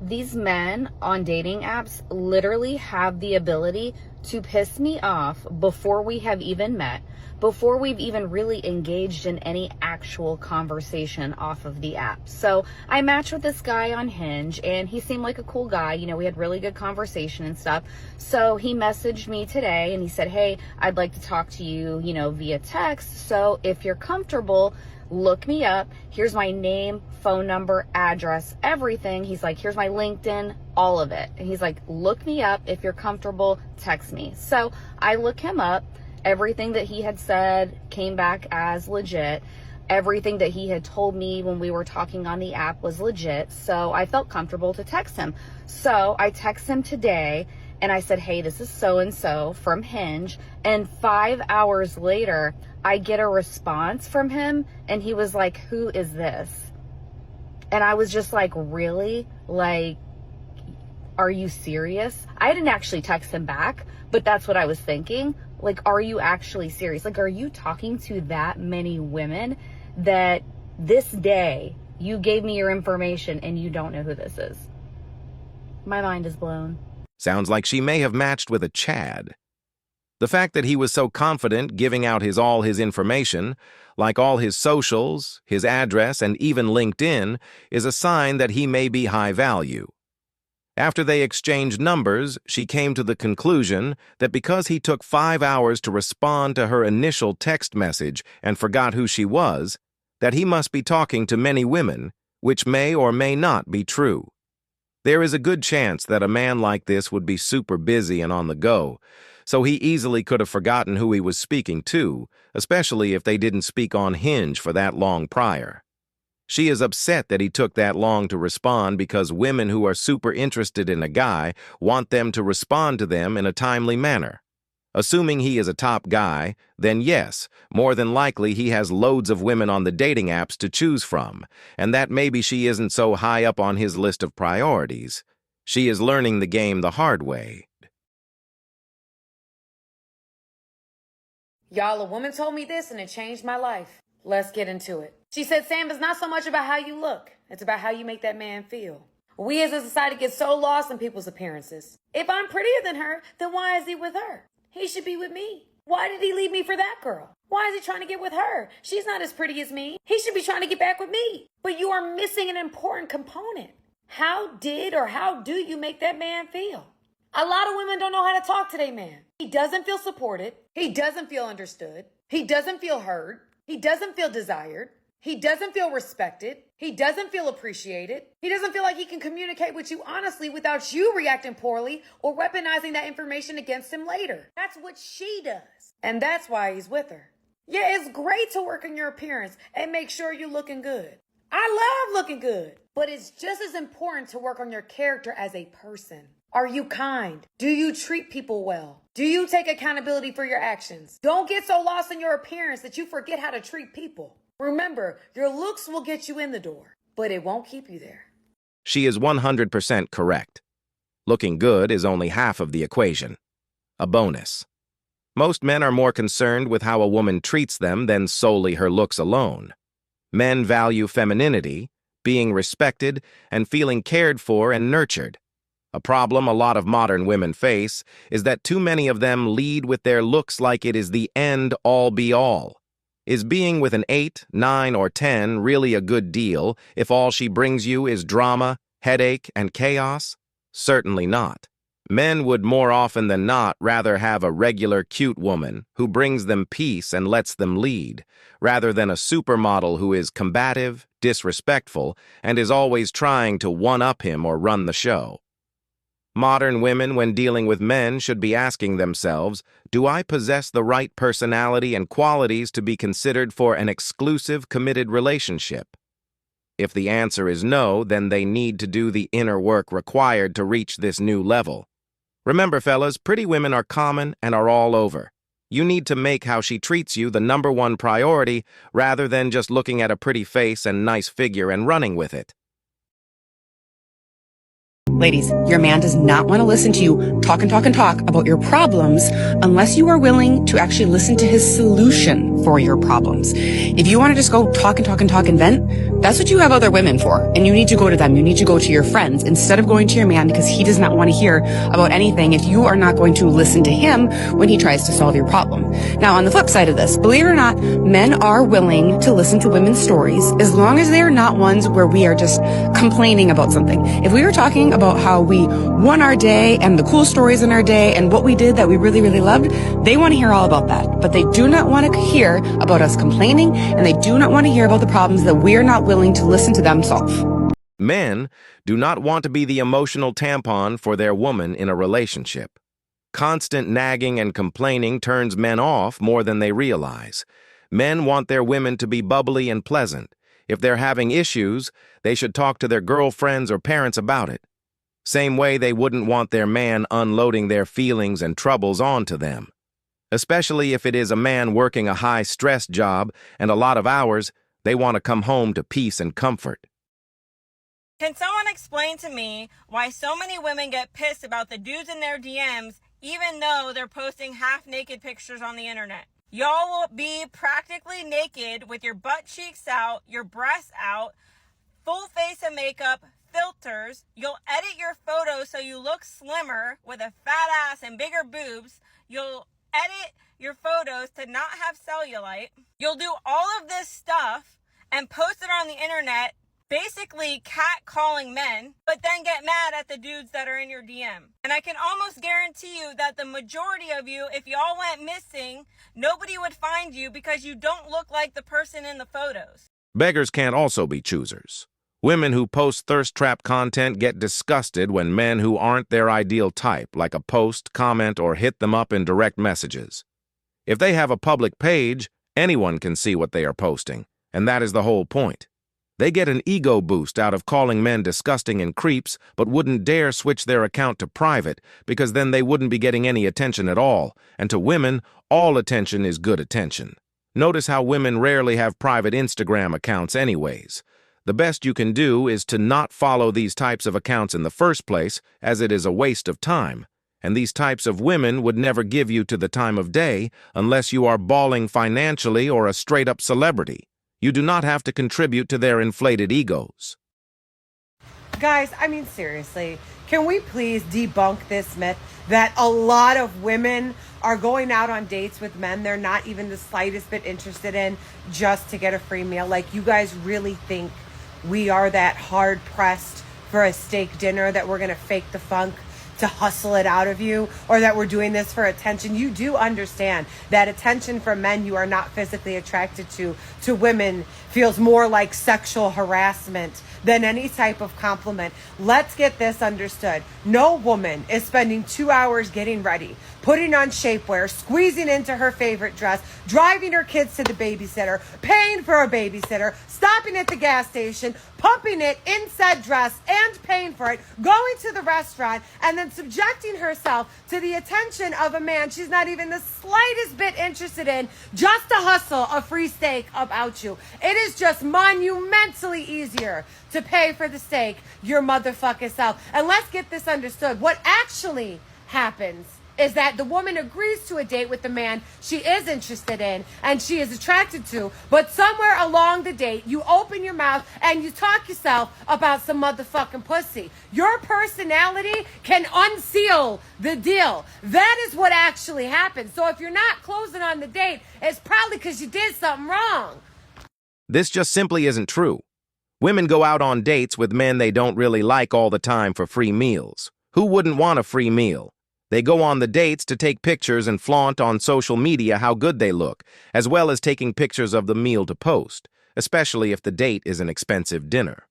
These men on dating apps literally have the ability to piss me off before we have even met, before we've even really engaged in any actual conversation off of the app. So I matched with this guy on Hinge and he seemed like a cool guy. You know, we had really good conversation and stuff. So he messaged me today and he said, hey, I'd like to talk to you, via text. So if you're comfortable, look me up. Here's my name, phone number, address, everything. He's like, here's my LinkedIn, all of it. And he's like, look me up. If you're comfortable, text me. So I look him up. Everything that he had said came back as legit. Everything that he had told me when we were talking on the app was legit. So I felt comfortable to text him. So I text him today and I said, hey, this is so-and-so from Hinge. And 5 hours later, I get a response from him and he was like, who is this? And I was just like, really? Like, are you serious? I didn't actually text him back, but that's what I was thinking. Like, are you actually serious? Like, are you talking to that many women that this day you gave me your information and you don't know who this is? My mind is blown. Sounds like she may have matched with a Chad. The fact that he was so confident giving out all his information, like all his socials, his address, and even LinkedIn, is a sign that he may be high value. After they exchanged numbers, she came to the conclusion that because he took 5 hours to respond to her initial text message and forgot who she was, that he must be talking to many women, which may or may not be true. There is a good chance that a man like this would be super busy and on the go, so he easily could have forgotten who he was speaking to, especially if they didn't speak on Hinge for that long prior. She is upset that he took that long to respond because women who are super interested in a guy want them to respond to them in a timely manner. Assuming he is a top guy, then yes, more than likely he has loads of women on the dating apps to choose from, and that maybe she isn't so high up on his list of priorities. She is learning the game the hard way. Y'all, a woman told me this and it changed my life. Let's get into it. She said, Sam, it's not so much about how you look. It's about how you make that man feel. We as a society get so lost in people's appearances. If I'm prettier than her, then why is he with her? He should be with me. Why did he leave me for that girl? Why is he trying to get with her? She's not as pretty as me. He should be trying to get back with me. But you are missing an important component. How did or how do you make that man feel? A lot of women don't know how to talk to their man. He doesn't feel supported. He doesn't feel understood. He doesn't feel heard. He doesn't feel desired. He doesn't feel respected. He doesn't feel appreciated. He doesn't feel like he can communicate with you honestly without you reacting poorly or weaponizing that information against him later. That's what she does. And that's why he's with her. Yeah, it's great to work on your appearance and make sure you're looking good. I love looking good. But it's just as important to work on your character as a person. Are you kind? Do you treat people well? Do you take accountability for your actions? Don't get so lost in your appearance that you forget how to treat people. Remember, your looks will get you in the door, but it won't keep you there. She is 100% correct. Looking good is only half of the equation. A bonus. Most men are more concerned with how a woman treats them than solely her looks alone. Men value femininity, being respected, and feeling cared for and nurtured. A problem a lot of modern women face is that too many of them lead with their looks like it is the end-all be-all. Is being with an 8, 9, or 10 really a good deal if all she brings you is drama, headache, and chaos? Certainly not. Men would more often than not rather have a regular cute woman who brings them peace and lets them lead, rather than a supermodel who is combative, disrespectful, and is always trying to one-up him or run the show. Modern women, when dealing with men, should be asking themselves, do I possess the right personality and qualities to be considered for an exclusive, committed relationship? If the answer is no, then they need to do the inner work required to reach this new level. Remember, fellas, pretty women are common and are all over. You need to make how she treats you the #1 priority rather than just looking at a pretty face and nice figure and running with it. Ladies, your man does not want to listen to you talk and talk and talk about your problems unless you are willing to actually listen to his solution for your problems. If you want to just go talk and talk and talk and vent, that's what you have other women for. And you need to go to them. You need to go to your friends instead of going to your man because he does not want to hear about anything if you are not going to listen to him when he tries to solve your problem. Now, on the flip side of this, believe it or not, men are willing to listen to women's stories as long as they are not ones where we are just complaining about something. If we were talking about how we won our day and the cool stories in our day and what we did that we really, really loved, they want to hear all about that. But they do not want to hear about us complaining, and they do not want to hear about the problems that we're not willing to listen to them solve. Men do not want to be the emotional tampon for their woman in a relationship. Constant nagging and complaining turns men off more than they realize. Men want their women to be bubbly and pleasant. If they're having issues, they should talk to their girlfriends or parents about it. Same way they wouldn't want their man unloading their feelings and troubles onto them. Especially if it is a man working a high-stress job and a lot of hours, they want to come home to peace and comfort. Can someone explain to me why so many women get pissed about the dudes in their DMs even though they're posting half-naked pictures on the internet? Y'all will be practically naked with your butt cheeks out, your breasts out, full face of makeup, filters. You'll edit your photos so you look slimmer with a fat ass and bigger boobs. You'll edit your photos to not have cellulite. You'll do all of this stuff and post it on the internet, basically catcalling men, but then get mad at the dudes that are in your DM. And I can almost guarantee you that the majority of you, if y'all went missing, nobody would find you because you don't look like the person in the photos. Beggars can't also be choosers. Women who post thirst trap content get disgusted when men who aren't their ideal type, like a post, comment, or hit them up in direct messages. If they have a public page, anyone can see what they are posting, and that is the whole point. They get an ego boost out of calling men disgusting and creeps, but wouldn't dare switch their account to private because then they wouldn't be getting any attention at all, and to women, all attention is good attention. Notice how women rarely have private Instagram accounts anyways. The best you can do is to not follow these types of accounts in the first place, as it is a waste of time. And these types of women would never give you to the time of day unless you are balling financially or a straight-up celebrity. You do not have to contribute to their inflated egos. Guys, I mean, seriously, can we please debunk this myth that a lot of women are going out on dates with men they're not even the slightest bit interested in just to get a free meal? Like, you guys really think we are that hard pressed for a steak dinner that we're going to fake the funk to hustle it out of you, or that we're doing this for attention? You do understand that attention from men you are not physically attracted to women feels more like sexual harassment than any type of compliment. Let's get this understood. No woman is spending 2 hours getting ready, putting on shapewear, squeezing into her favorite dress, driving her kids to the babysitter, paying for a babysitter, stopping at the gas station, pumping it in said dress and paying for it, going to the restaurant, and then subjecting herself to the attention of a man she's not even the slightest bit interested in just to hustle a free steak about you. It is just monumentally easier to pay for the steak your motherfucking self. And let's get this understood. What actually happens is that the woman agrees to a date with the man she is interested in and she is attracted to, but somewhere along the date, you open your mouth and you talk yourself about some motherfucking pussy. Your personality can unseal the deal. That is what actually happens. So if you're not closing on the date, it's probably because you did something wrong. This just simply isn't true. Women go out on dates with men they don't really like all the time for free meals. Who wouldn't want a free meal? They go on the dates to take pictures and flaunt on social media how good they look, as well as taking pictures of the meal to post, especially if the date is an expensive dinner.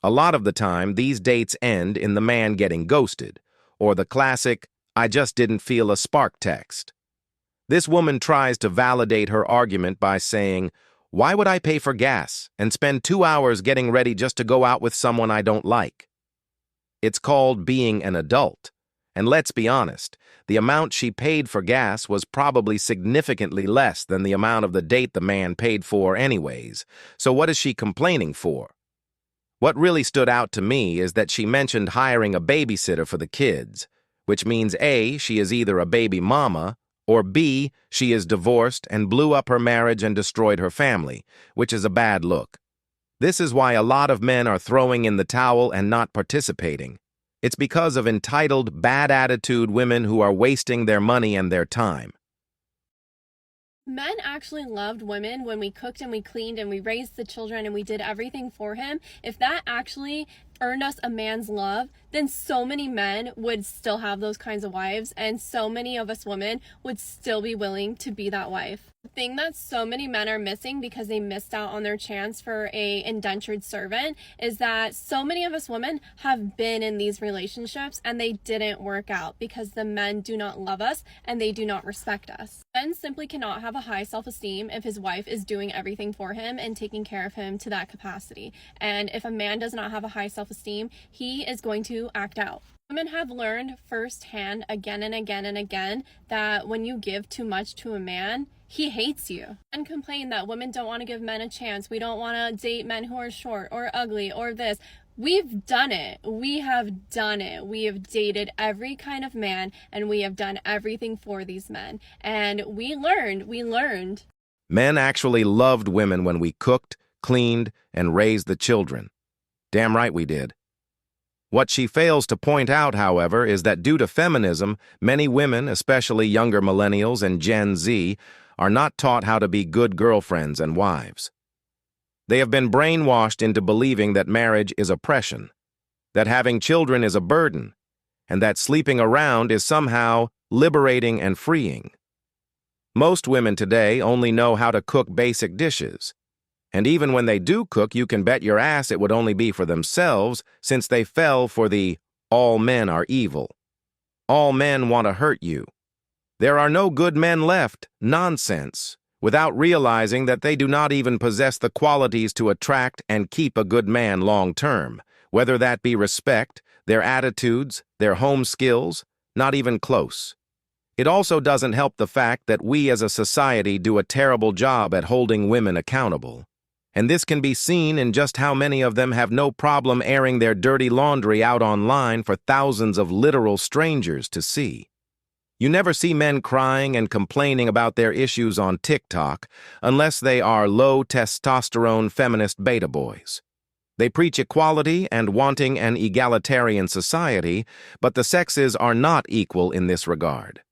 A lot of the time, these dates end in the man getting ghosted, or the classic, "I just didn't feel a spark" text. This woman tries to validate her argument by saying, "Why would I pay for gas and spend 2 hours getting ready just to go out with someone I don't like?" It's called being an adult. And let's be honest, the amount she paid for gas was probably significantly less than the amount of the date the man paid for anyways. So what is she complaining for? What really stood out to me is that she mentioned hiring a babysitter for the kids, which means A, she is either a baby mama, or B, she is divorced and blew up her marriage and destroyed her family, which is a bad look. This is why a lot of men are throwing in the towel and not participating. It's because of entitled, bad attitude women who are wasting their money and their time. Men actually loved women when we cooked and we cleaned and we raised the children and we did everything for him. If that actually earned us a man's love, then so many men would still have those kinds of wives, and so many of us women would still be willing to be that wife. The thing that so many men are missing because they missed out on their chance for a indentured servant is that so many of us women have been in these relationships and they didn't work out because the men do not love us and they do not respect us. Men simply cannot have a high self-esteem if his wife is doing everything for him and taking care of him to that capacity. And if a man does not have a high self-esteem, he is going to act out. Women have learned firsthand again and again and again that when you give too much to a man, he hates you. Men complain that women don't want to give men a chance. We don't want to date men who are short or ugly or this. We've done it. We have done it. We have dated every kind of man and we have done everything for these men. And we learned. Men actually loved women when we cooked, cleaned, and raised the children. Damn right we did. What she fails to point out, however, is that due to feminism, many women, especially younger millennials and Gen Z, are not taught how to be good girlfriends and wives. They have been brainwashed into believing that marriage is oppression, that having children is a burden, and that sleeping around is somehow liberating and freeing. Most women today only know how to cook basic dishes. And even when they do cook, you can bet your ass it would only be for themselves, since they fell for the all men are evil. All men want to hurt you. There are no good men left nonsense, without realizing that they do not even possess the qualities to attract and keep a good man long term, whether that be respect, their attitudes, their home skills, not even close. It also doesn't help the fact that we as a society do a terrible job at holding women accountable. And this can be seen in just how many of them have no problem airing their dirty laundry out online for thousands of literal strangers to see. You never see men crying and complaining about their issues on TikTok unless they are low-testosterone feminist beta boys. They preach equality and wanting an egalitarian society, but the sexes are not equal in this regard.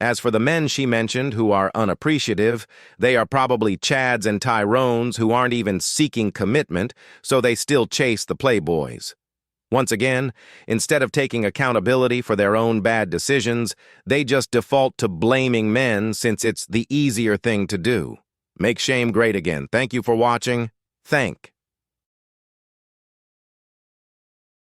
As for the men she mentioned who are unappreciative, they are probably Chads and Tyrones who aren't even seeking commitment, so they still chase the playboys. Once again, instead of taking accountability for their own bad decisions, they just default to blaming men since it's the easier thing to do. Make shame great again. Thank you for watching. Thank.